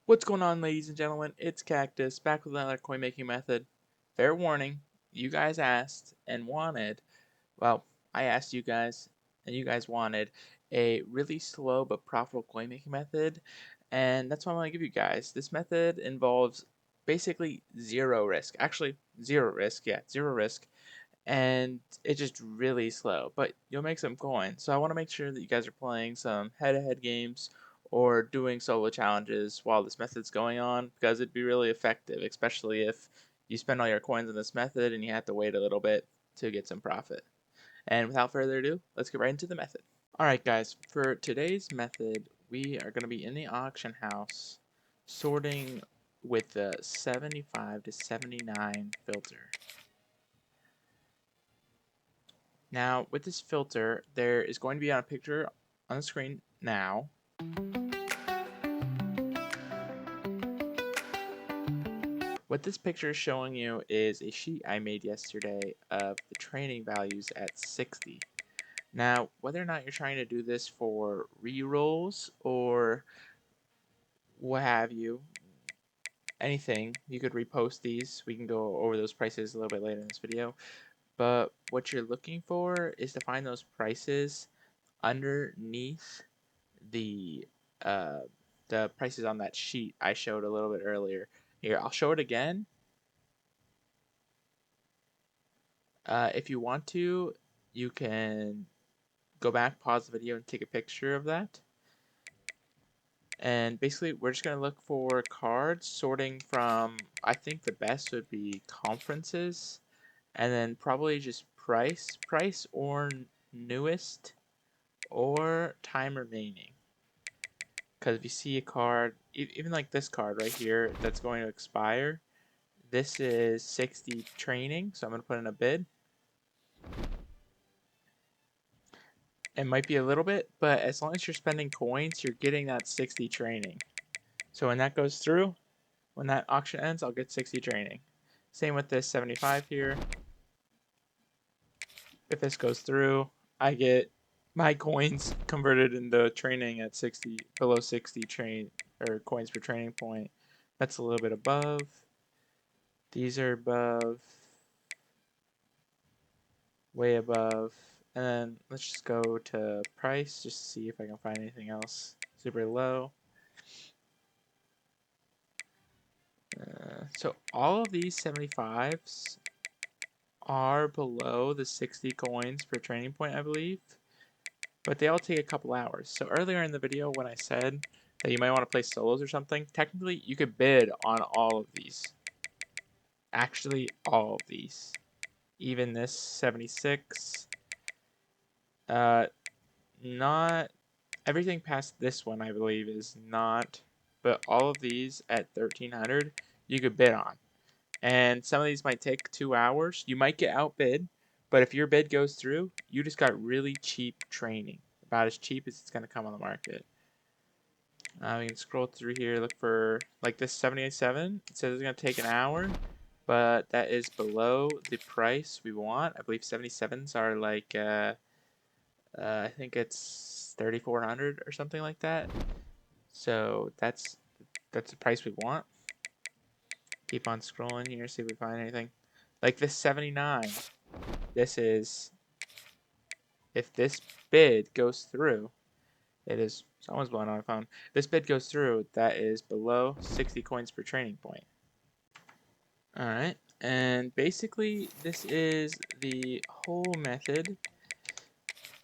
What's going on, ladies and gentlemen? It's Cactus back with another coin making method. Fair warning, you guys asked and wanted, well, I asked you guys and you guys wanted a really slow but profitable coin making method, and that's what I'm going to give you guys. This method involves basically zero risk. Actually, zero risk, yeah, zero risk. And it's just really slow, but you'll make some coins. So I want to make sure that you guys are playing some head-to-head games or doing solo challenges while this method's going on, because it'd be really effective, especially if you spend all your coins on this method and you have to wait a little bit to get some profit. And without further ado, let's get right into the method. Alright guys, for today's method, we are going to be in the auction house sorting with the 75 to 79 filter. Now, with this filter, there is going to be on a picture on the screen now. What this picture is showing you is a sheet I made yesterday of the training values at 60. Now, whether or not you're trying to do this for re-rolls or what have you, anything, you could repost these. We can go over those prices a little bit later in this video. But what you're looking for is to find those prices underneath the uh, the prices on that sheet I showed a little bit earlier. Here, I'll show it again. If you want to, you can go back, pause the video, and take a picture of that. And basically, we're just going to look for cards sorting from, I think the best would be conferences, and then probably just price or newest, or time remaining. Because if you see a card, even like this card right here that's going to expire, this is 60 training, so I'm going to put in a bid. It might be a little bit, but as long as you're spending coins, you're getting that 60 training. So when that goes through, when that auction ends, I'll get 60 training. Same with this 75 here. If this goes through, I get my coins converted into training at 60, below 60 or coins per training point. That's a little bit above. These are above, way above. And then let's just go to price just to see if I can find anything else super low. So all of these 75s are below the 60 coins per training point, I believe, but they all take a couple hours. So earlier in the video when I said that you might want to play solos or something, technically you could bid on all of these. Actually, all of these. Even this 76. Not everything past this one, I believe, is not, but all of these at 1300 you could bid on. And some of these might take 2 hours. You might get outbid, but if your bid goes through, you just got really cheap training. About as cheap as it's going to come on the market. We can scroll through here, look for like this 787. It says it's going to take an hour, but that is below the price we want. I believe 77s are like, I think it's 3,400 or something like that. So that's the price we want. Keep on scrolling here, see if we find anything. Like this 79. This is, if this bid goes through, it is, someone's blowing on my phone. This bid goes through, that is below 60 coins per training point. Alright, and basically this is the whole method.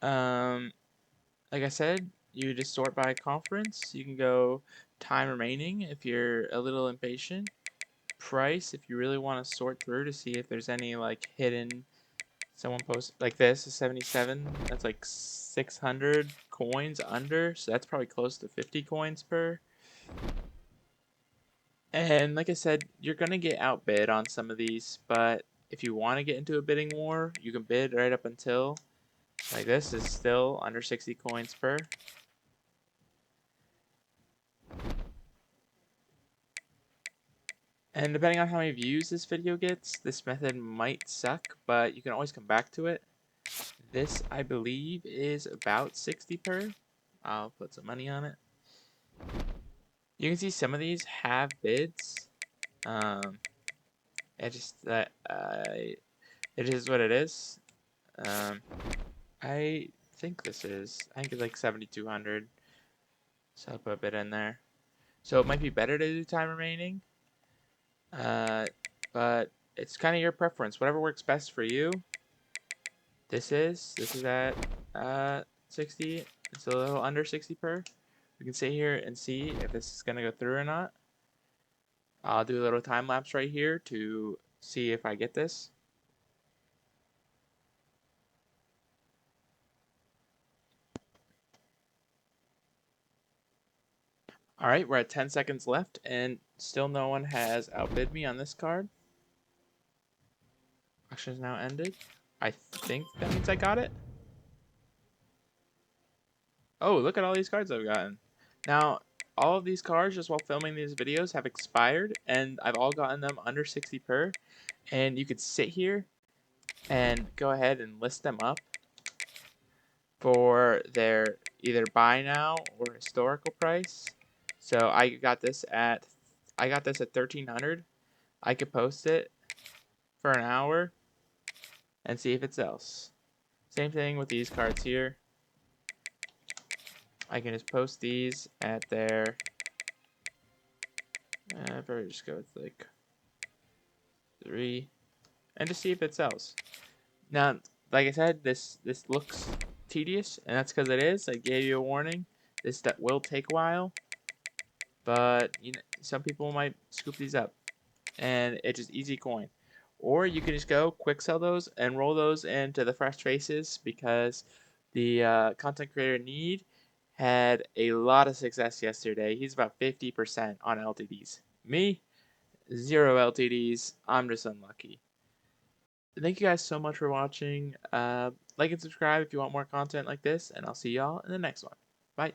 Like I said, you just sort by conference. You can go time remaining if you're a little impatient. Price if you really want to sort through to see if there's any like hidden. Someone posted like this is 77. That's like 600 coins under, so that's probably close to 50 coins per. And like I said, you're gonna get outbid on some of these, but if you want to get into a bidding war, you can bid right up until like this is still under 60 coins per. And depending on how many views this video gets, this method might suck, but you can always come back to it. This, I believe, is about 60 per. I'll put some money on it. You can see some of these have bids. It just it is what it is. I think this is. I think it's like 7,200. So I'll put a bit in there. So it might be better to do time remaining. But it's kind of your preference. Whatever works best for you. This is at 60. It's a little under 60 per. We can sit here and see if this is gonna go through or not. I'll do a little time lapse right here to see if I get this. All right, we're at 10 seconds left, and still no one has outbid me on this card. Auction is now ended. I think that means I got it. Oh, look at all these cards I've gotten. Now, all of these cards, just while filming these videos, have expired, and I've all gotten them under 60 per. And you could sit here and go ahead and list them up for their either buy now or historical price. So I got this at 1,300. I could post it for an hour and see if it sells. Same thing with these cards here. I can just post these at their probably just go with like 3 and just see if it sells. Now, like I said, this looks tedious, and that's because it is. I gave you a warning. This that will take a while, but you know, some people might scoop these up, and it's just easy coin. Or you can just go quick sell those and roll those into the fresh faces, because the content creator Need had a lot of success yesterday. He's about 50% on LTDs. Me, 0 LTDs. I'm just unlucky. Thank you guys so much for watching. Like and subscribe if you want more content like this, and I'll see y'all in the next one. Bye.